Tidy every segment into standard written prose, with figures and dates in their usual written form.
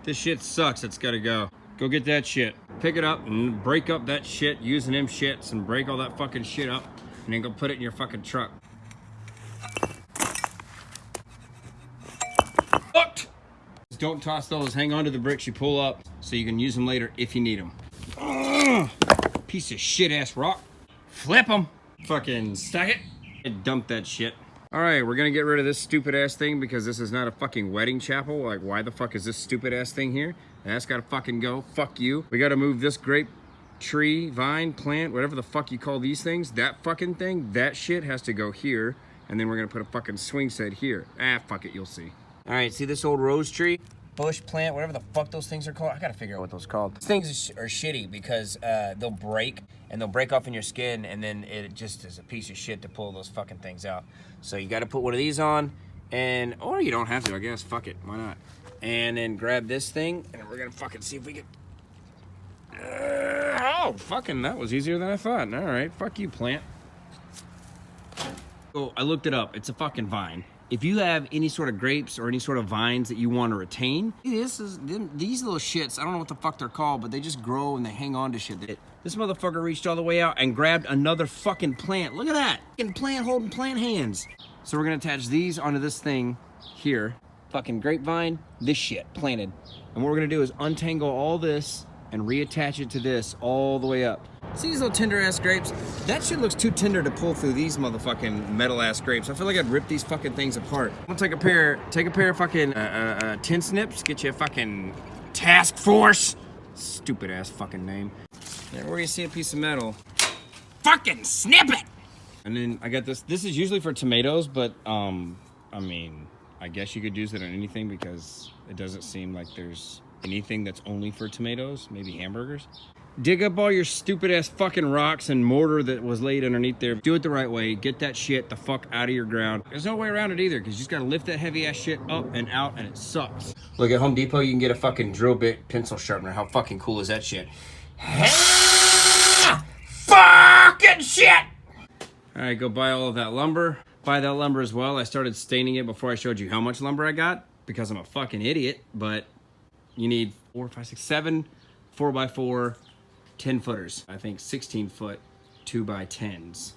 This shit sucks. It's gotta go. Go get that shit. Pick it up and break up that shit using them shits and break all that fucking shit up and then go put it in your fucking truck. Hooked! Don't toss those. Hang on to the bricks you pull up so you can use them later if you need them. Ugh. Piece of shit ass rock. Flip them. Fucking stack it. And dump that shit. All right, we're gonna get rid of this stupid ass thing because this is not a fucking wedding chapel. Like, why the fuck is this stupid ass thing here? That's gotta fucking go. Fuck you. We gotta move this grape tree, vine, plant, whatever the fuck you call these things. That fucking thing, that shit has to go here. And then we're gonna put a fucking swing set here. Ah, fuck it, you'll see. All right, see this old rose tree? Bush plant, whatever the fuck those things are called. I gotta figure out what those are called. These things are shitty because they'll break and they'll break off in your skin and then it just is a piece of shit to pull those fucking things out. So you gotta put one of these on and, or you don't have to, I guess, fuck it, why not? And then grab this thing and we're gonna fucking see if we can, oh, fucking, that was easier than I thought. All right, fuck you, plant. Oh, I looked it up, it's a fucking vine. If you have any sort of grapes or any sort of vines that you want to retain, these little shits, I don't know what the fuck they're called, but they just grow and they hang on to shit. This motherfucker reached all the way out and grabbed another fucking plant. Look at that. Fucking plant holding plant hands. So we're gonna attach these onto this thing here. Fucking grapevine, this shit, planted. And what we're gonna do is untangle all this and reattach it to this all the way up. See these little tender ass grapes? That shit looks too tender to pull through these motherfucking metal ass grapes. I feel like I'd rip these fucking things apart. I'm gonna take a pair of fucking tin snips, get you a fucking task force. Stupid ass fucking name. Yeah, where do you see a piece of metal? Fucking snip it! And then I got this. This is usually for tomatoes, but I mean, I guess you could use it on anything because it doesn't seem like there's anything that's only for tomatoes, maybe hamburgers. Dig up all your stupid ass fucking rocks and mortar that was laid underneath there. Do it the right way. Get that shit the fuck out of your ground. There's no way around it either because you just gotta lift that heavy ass shit up and out and it sucks. Look, at Home Depot you can get a fucking drill bit pencil sharpener. How fucking cool is that shit? Fucking shit! Alright, go buy all of that lumber. Buy that lumber as well. I started staining it before I showed you how much lumber I got because I'm a fucking idiot, but you need 4, 5, 6, 7 4x4 10 footers. I think 16 foot 2x10s.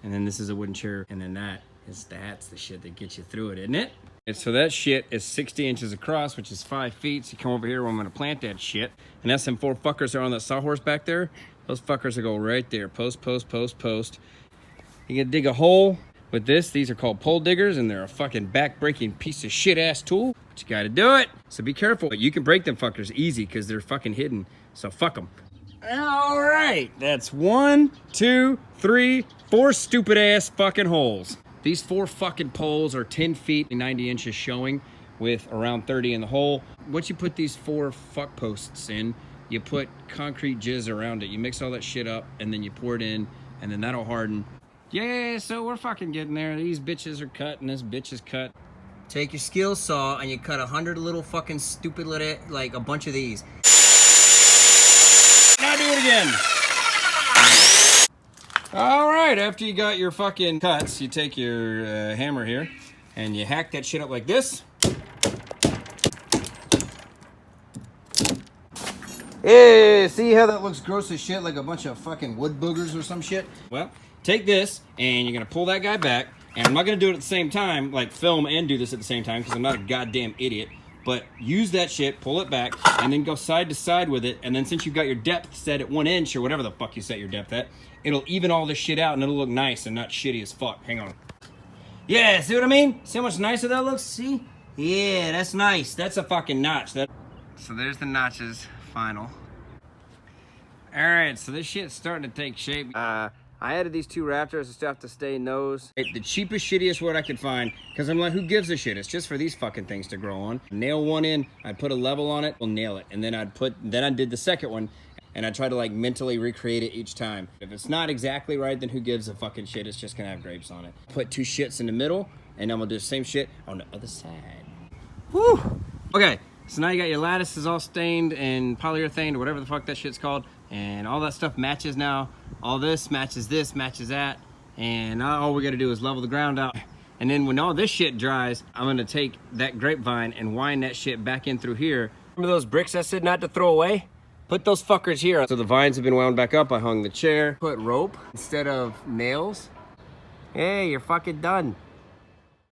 And then this is a wooden chair. And then that's the shit that gets you through it, isn't it? And so that shit is 60 inches across, which is 5 feet. So you come over here where I'm gonna plant that shit. And that's them 4 fuckers that are on that sawhorse back there. Those fuckers will go right there. Post, post, post, post. You can dig a hole with this. These are called pole diggers and they're a fucking back-breaking piece of shit ass tool. But you gotta do it. So be careful. But you can break them fuckers easy because they're fucking hidden. So fuck them. All right, that's 1, 2, 3, 4 stupid ass fucking holes. These 4 fucking poles are 10 feet and 90 inches showing with around 30 in the hole. Once you put these 4 fuck posts in, you put concrete jizz around it. You mix all that shit up and then you pour it in and then that'll harden. Yeah, so we're fucking getting there. These bitches are cut and this bitch is cut. Take your skill saw and you cut 100 little fucking stupid little, like a bunch of these. Now do it again. All right, after you got your fucking cuts, you take your hammer here and you hack that shit up like this. Hey, see how that looks gross as shit, like a bunch of fucking wood boogers or some shit? Well, take this and you're gonna pull that guy back. And I'm not gonna do it at the same time, like film and do this at the same time, because I'm not a goddamn idiot. But use that shit, pull it back, and then go side to side with it. And then since you've got your depth set at 1 inch or whatever the fuck you set your depth at, it'll even all this shit out and it'll look nice and not shitty as fuck. Hang on. Yeah, see what I mean? See how much nicer that looks? See? Yeah, that's nice. That's a fucking notch. So there's the notches, final. All right, so this shit's starting to take shape. I added these 2 rafters and stuff to stay nose. The cheapest, shittiest wood I could find, because I'm like, who gives a shit? It's just for these fucking things to grow on. Nail one in, I'd put a level on it, we'll nail it. And then I did the second one, and I try to like mentally recreate it each time. If it's not exactly right, then who gives a fucking shit? It's just gonna have grapes on it. Put 2 shits in the middle, and I'm gonna do the same shit on the other side. Whew. Okay, so now you got your lattices all stained and polyurethane or whatever the fuck that shit's called. And all that stuff matches now. All this, matches that. And now all we gotta do is level the ground out. And then when all this shit dries, I'm gonna take that grapevine and wind that shit back in through here Remember those bricks I said not to throw away? Put those fuckers here. So the vines have been wound back up. I hung the chair. Put rope instead of nails. Hey, you're fucking done.